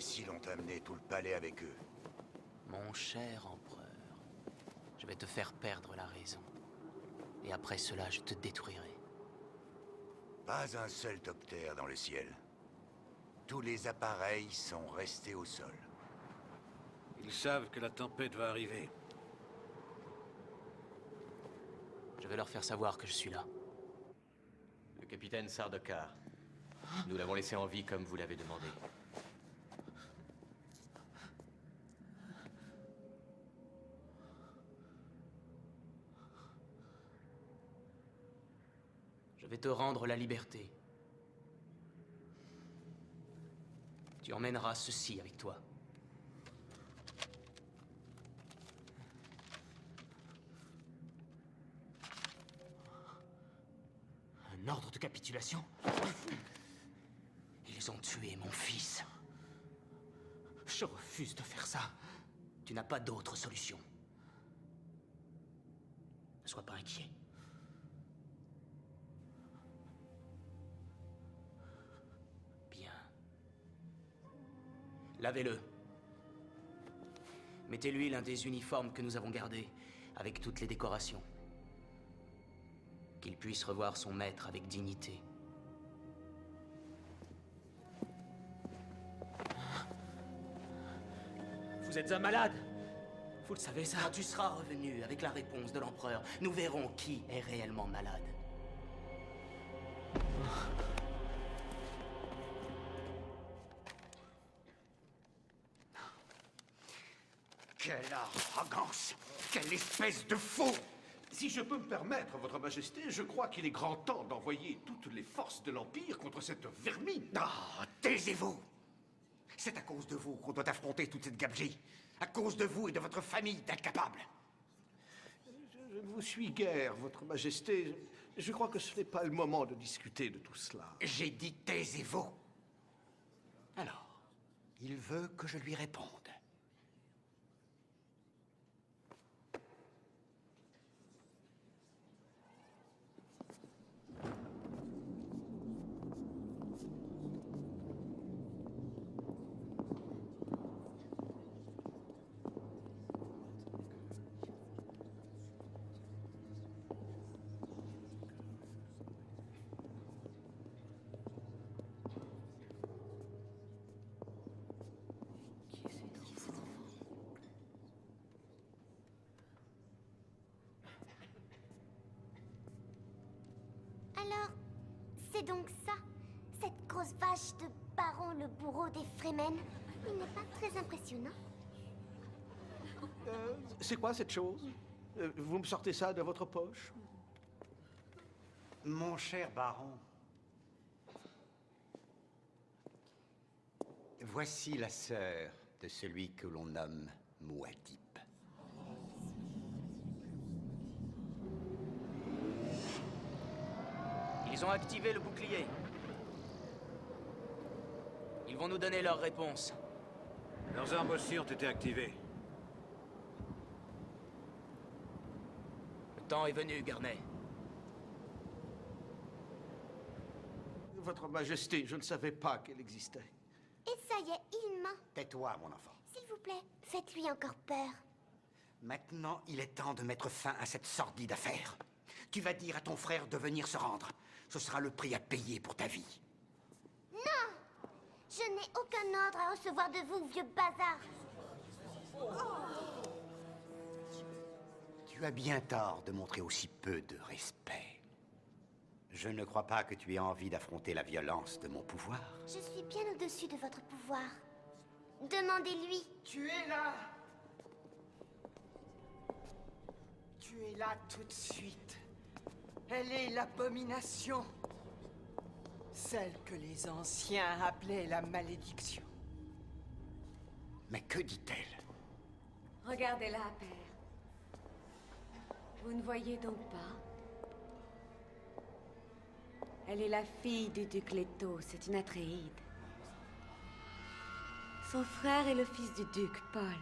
imbéciles ont amené tout le palais avec eux. Mon cher empereur, je vais te faire perdre la raison. Et après cela, je te détruirai. Pas un seul toptère dans le ciel. Tous les appareils sont restés au sol. Ils savent que la tempête va arriver. Je vais leur faire savoir que je suis là. Le capitaine Sardaukar. Nous l'avons laissé en vie comme vous l'avez demandé. Je vais te rendre la liberté. Tu emmèneras ceci avec toi. Un ordre de capitulation? Ils ont tué mon fils. Je refuse de faire ça. Tu n'as pas d'autre solution. Ne sois pas inquiet. Bien. Lavez-le. Mettez-lui l'un des uniformes que nous avons gardés, avec toutes les décorations. Qu'il puisse revoir son maître avec dignité. Vous êtes un malade! Vous le savez ça? Quand tu seras revenu avec la réponse de l'empereur, nous verrons qui est réellement malade. Quelle arrogance! Quelle espèce de fou! Si je peux me permettre, Votre Majesté, je crois qu'il est grand temps d'envoyer toutes les forces de l'Empire contre cette vermine. Ah, taisez-vous! C'est à cause de vous qu'on doit affronter toute cette gabegie. À cause de vous et de votre famille d'incapables. Je ne vous suis guère, Votre Majesté. Je crois que ce n'est pas le moment de discuter de tout cela. J'ai dit taisez-vous. Alors, il veut que je lui réponde. Alors, c'est donc ça, cette grosse vache de Baron le bourreau des Fremen. Il n'est pas très impressionnant. C'est quoi cette chose? Vous me sortez ça de votre poche? Mon cher baron, voici la sœur de celui que l'on nomme Muad'Dib. Ils ont activé le bouclier. Ils vont nous donner leur réponse. Leurs armes aussi ont été activées. Le temps est venu, Garnet. Votre Majesté, je ne savais pas qu'elle existait. Et ça y est, il ment. Tais-toi, mon enfant. S'il vous plaît, faites-lui encore peur. Maintenant, il est temps de mettre fin à cette sordide affaire. Tu vas dire à ton frère de venir se rendre. Ce sera le prix à payer pour ta vie. Non! Je n'ai aucun ordre à recevoir de vous, vieux bazar. Tu as bien tort de montrer aussi peu de respect. Je ne crois pas que tu aies envie d'affronter la violence de mon pouvoir. Je suis bien au-dessus de votre pouvoir. Demandez-lui. Tu es là! Tu es là tout de suite. Elle est l'abomination. Celle que les anciens appelaient la malédiction. Mais que dit-elle? Regardez-la, père. Vous ne voyez donc pas? Elle est la fille du duc Leto, c'est une Atréide. Son frère est le fils du duc, Paul.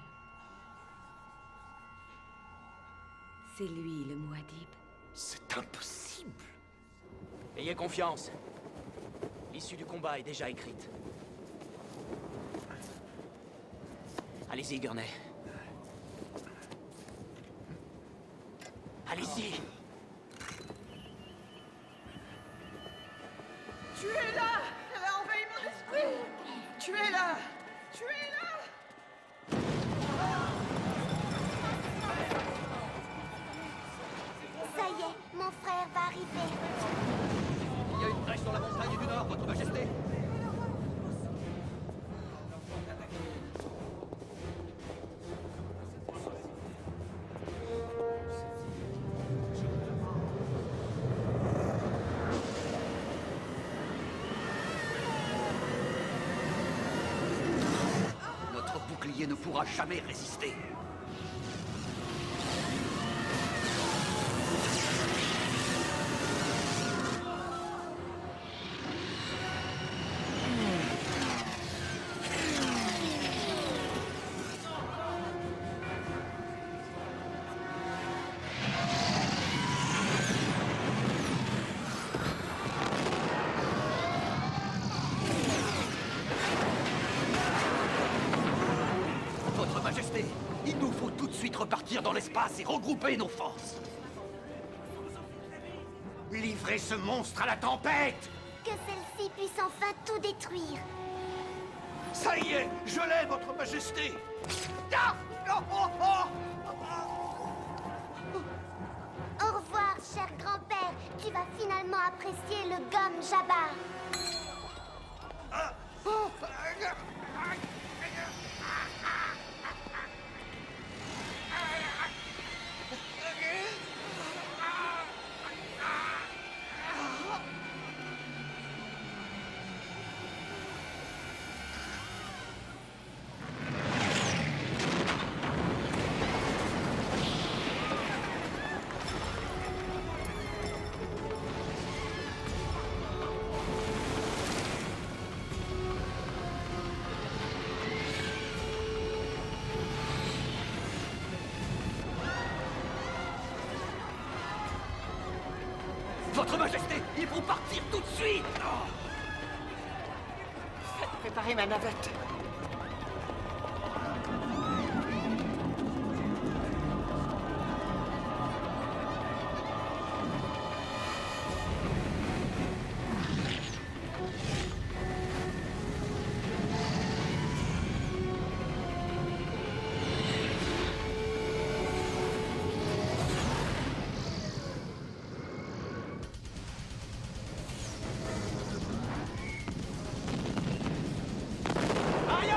C'est lui, le Muad'Dib. C'est impossible. Ayez confiance. L'issue du combat est déjà écrite. Allez-y, Gurney. Allez-y. Tu es là! Elle a envahi mon esprit! Tu es là! Tu es là! Ça y est, mon frère va arriver. Il y a une brèche dans la montagne du Nord, Votre Majesté. Notre bouclier ne pourra jamais résister. Votre Majesté, il nous faut tout de suite repartir dans l'espace et regrouper nos forces. Livrez ce monstre à la tempête! Que celle-ci puisse enfin tout détruire. Ça y est, je l'ai, Votre Majesté. Ah! Oh, oh, oh! Au revoir, cher grand-père. Tu vas finalement apprécier le gomme Jabba. Votre Majesté, il faut partir tout de suite! Faites préparer ma navette. Aïe!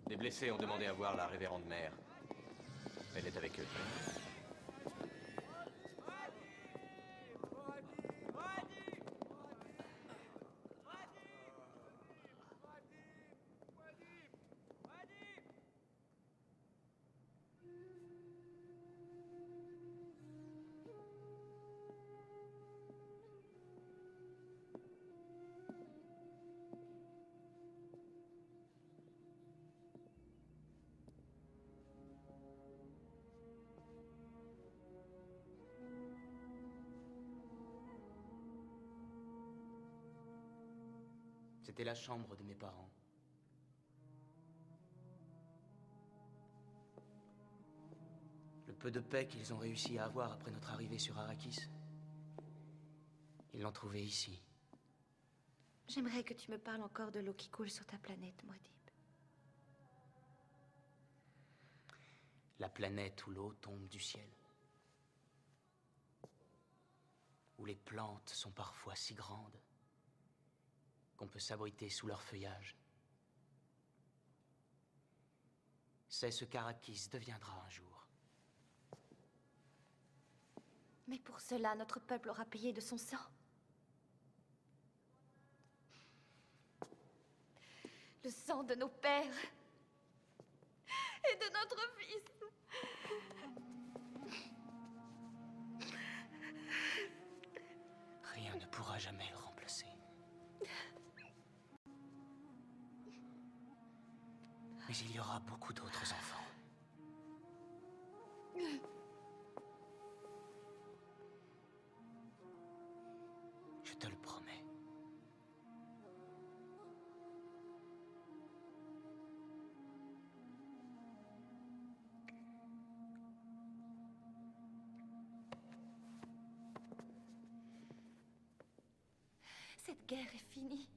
Des blessés ont demandé à voir la révérende mère. Elle est avec eux. C'était la chambre de mes parents. Le peu de paix qu'ils ont réussi à avoir après notre arrivée sur Arrakis, ils l'ont trouvé ici. J'aimerais que tu me parles encore de l'eau qui coule sur ta planète, Muad'Dib. La planète où l'eau tombe du ciel. Où les plantes sont parfois si grandes qu'on peut s'abriter sous leur feuillage. C'est ce qu'Arrakis deviendra un jour. Mais pour cela, notre peuple aura payé de son sang. Le sang de nos pères et de notre fils. Rien ne pourra jamais le remplacer. Mais il y aura beaucoup d'autres enfants. Je te le promets. Cette guerre est finie.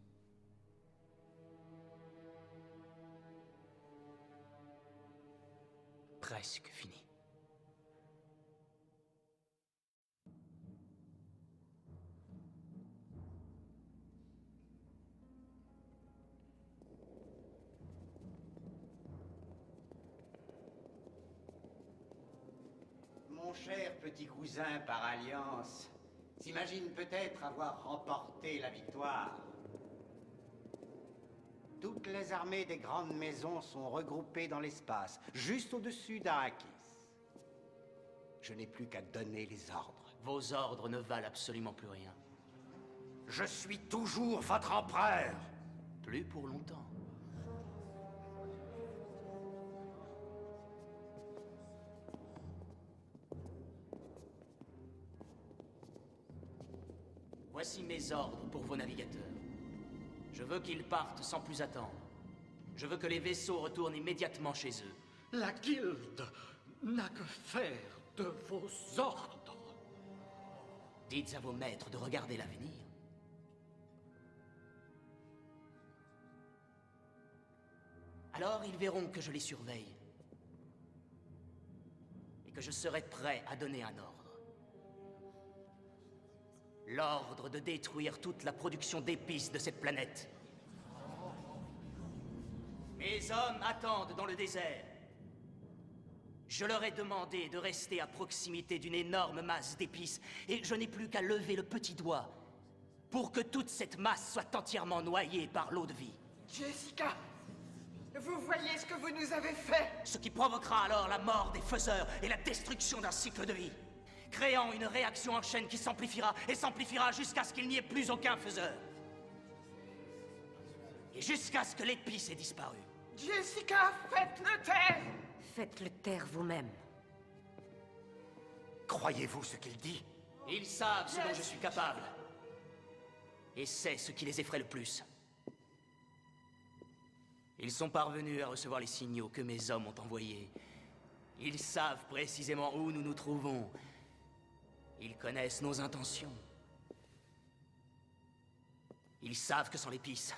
Presque fini. Mon cher petit cousin par alliance s'imagine peut-être avoir remporté la victoire. Toutes les armées des grandes maisons sont regroupées dans l'espace, juste au-dessus d'Arrakis. Je n'ai plus qu'à donner les ordres. Vos ordres ne valent absolument plus rien. Je suis toujours votre empereur. Plus pour longtemps. Voici mes ordres pour vos navigateurs. Je veux qu'ils partent sans plus attendre. Je veux que les vaisseaux retournent immédiatement chez eux. La guilde n'a que faire de vos ordres. Dites à vos maîtres de regarder l'avenir. Alors ils verront que je les surveille. Et que je serai prêt à donner un ordre. L'ordre de détruire toute la production d'épices de cette planète. Mes hommes attendent dans le désert. Je leur ai demandé de rester à proximité d'une énorme masse d'épices, et je n'ai plus qu'à lever le petit doigt pour que toute cette masse soit entièrement noyée par l'eau de vie. Jessica, vous voyez ce que vous nous avez fait? Ce qui provoquera alors la mort des faiseurs et la destruction d'un cycle de vie, créant une réaction en chaîne qui s'amplifiera et s'amplifiera jusqu'à ce qu'il n'y ait plus aucun faiseur. Et jusqu'à ce que l'épice ait disparu. Jessica, faites-le taire! Faites-le taire vous-même. Croyez-vous ce qu'il dit? Ils savent ce dont je suis capable. Et c'est ce qui les effraie le plus. Ils sont parvenus à recevoir les signaux que mes hommes ont envoyés. Ils savent précisément où nous nous trouvons. Ils connaissent nos intentions. Ils savent que sans l'épice,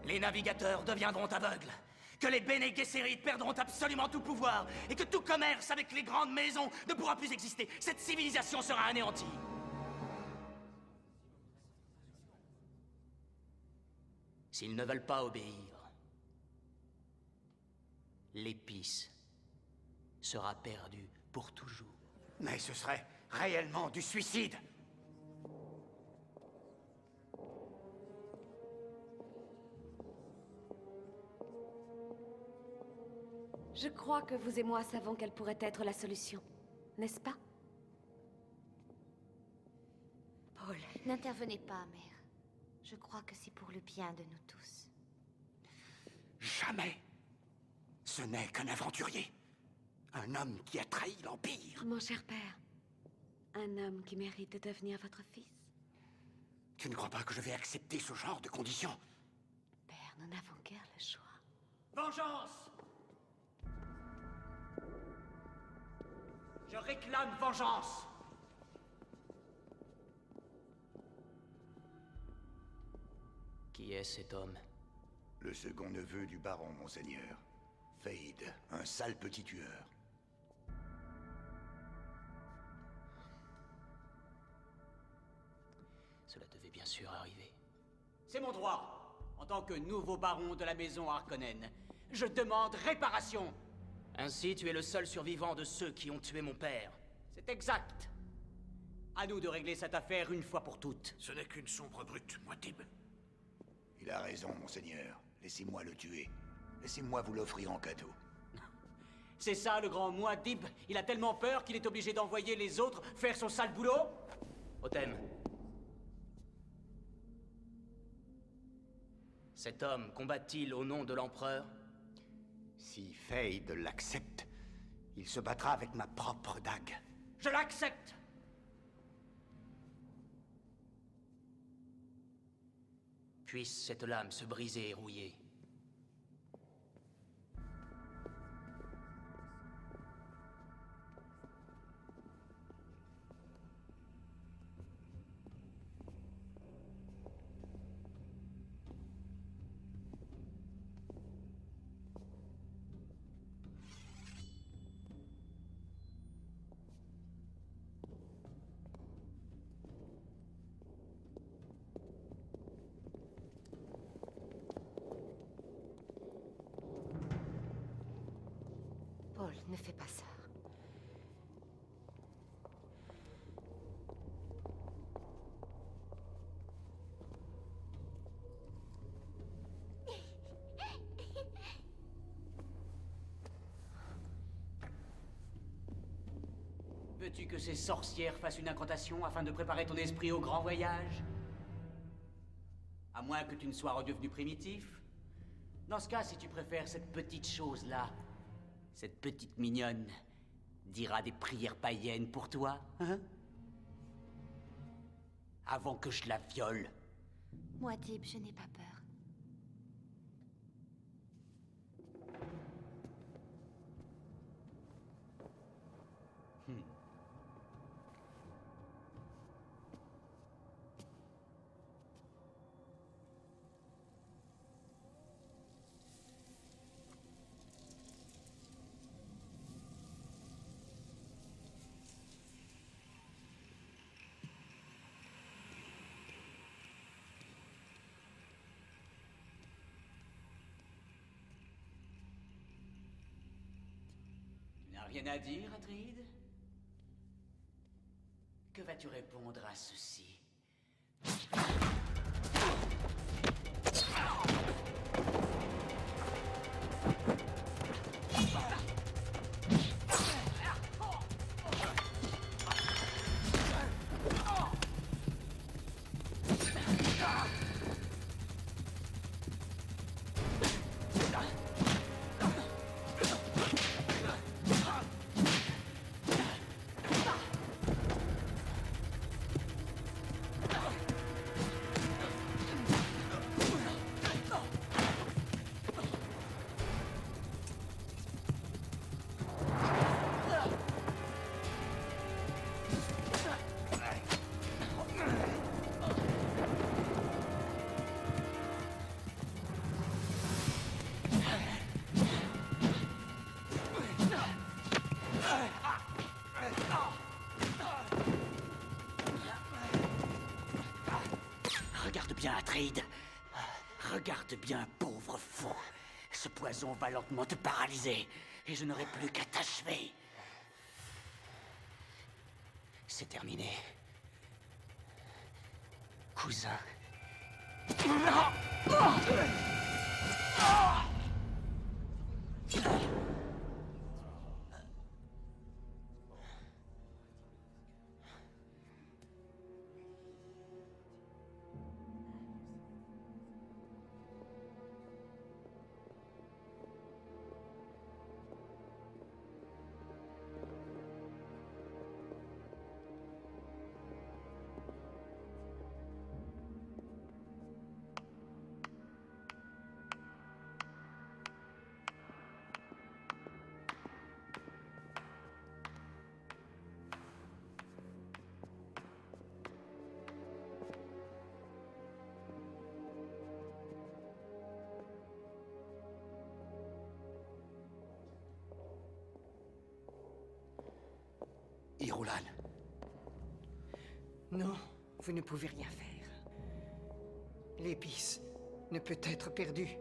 les navigateurs deviendront aveugles, que les Bene Gesserit perdront absolument tout pouvoir, et que tout commerce avec les grandes maisons ne pourra plus exister. Cette civilisation sera anéantie. S'ils ne veulent pas obéir, l'épice sera perdue pour toujours. Mais ce serait réellement du suicide. Je crois que vous et moi savons quelle pourrait être la solution, n'est-ce pas? Paul. N'intervenez pas, mère. Je crois que c'est pour le bien de nous tous. Jamais. Ce n'est qu'un aventurier. Un homme qui a trahi l'Empire. Mon cher père, un homme qui mérite de devenir votre fils. Tu ne crois pas que je vais accepter ce genre de conditions? Père, nous n'avons guère le choix. Vengeance! Je réclame vengeance! Qui est cet homme? Le second neveu du baron, monseigneur. Fade, un sale petit tueur. Cela devait bien sûr arriver. C'est mon droit. En tant que nouveau baron de la maison Harkonnen, je demande réparation. Ainsi, tu es le seul survivant de ceux qui ont tué mon père. C'est exact. À nous de régler cette affaire une fois pour toutes. Ce n'est qu'une sombre brute, Muad'Dib. Il a raison, monseigneur. Laissez-moi le tuer. Laissez-moi vous l'offrir en cadeau. C'est ça, le grand Muad'Dib. Il a tellement peur qu'il est obligé d'envoyer les autres faire son sale boulot. Otem. Cet homme combat-il au nom de l'empereur? Si Fade l'accepte, il se battra avec ma propre dague. Je l'accepte. Puisse cette lame se briser et rouiller. Paul, ne fais pas ça. Veux-tu que ces sorcières fassent une incantation afin de préparer ton esprit au grand voyage? À moins que tu ne sois redevenu primitif. Dans ce cas, si tu préfères cette petite chose-là, cette petite mignonne dira des prières païennes pour toi, hein? Avant que je la viole. Muad'Dib, je n'ai pas peur. Tu n'as rien à dire, Atreide? Que vas-tu répondre à ceci? Regarde bien, Atreide. Regarde bien, pauvre fou. Ce poison va lentement te paralyser, et je n'aurai plus qu'à t'achever. C'est terminé. Cousin. Irulan. Non, vous ne pouvez rien faire. L'épice ne peut être perdue.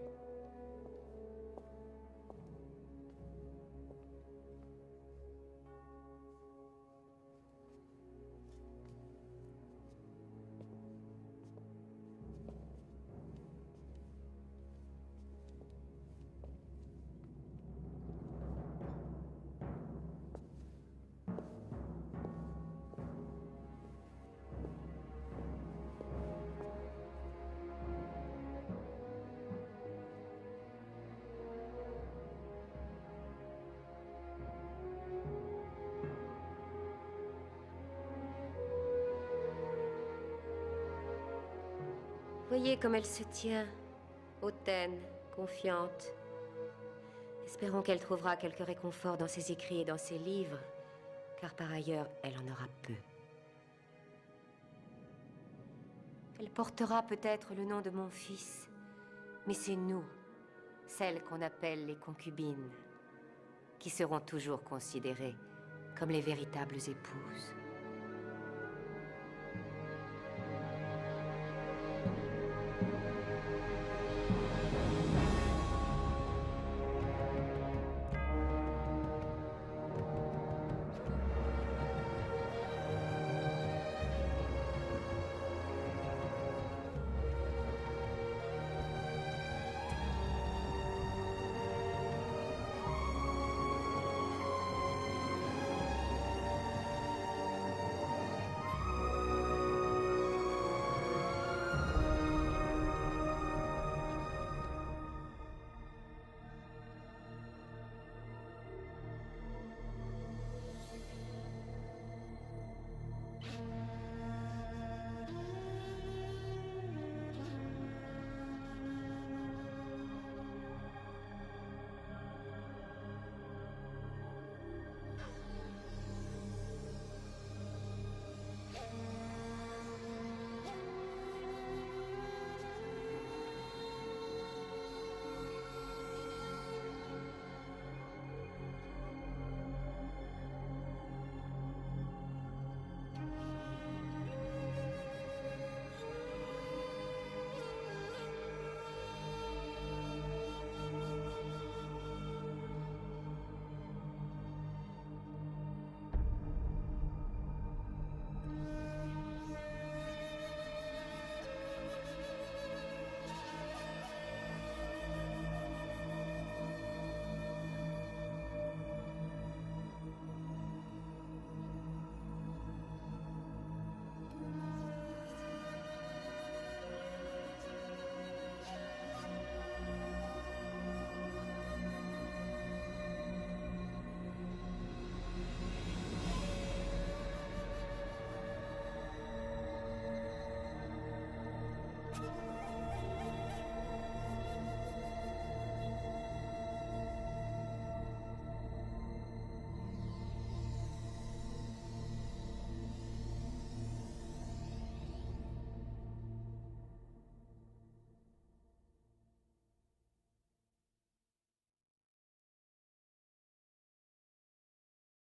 Voyez comme elle se tient, hautaine, confiante. Espérons qu'elle trouvera quelque réconfort dans ses écrits et dans ses livres, car par ailleurs, elle en aura peu. Elle portera peut-être le nom de mon fils, mais c'est nous, celles qu'on appelle les concubines, qui seront toujours considérées comme les véritables épouses.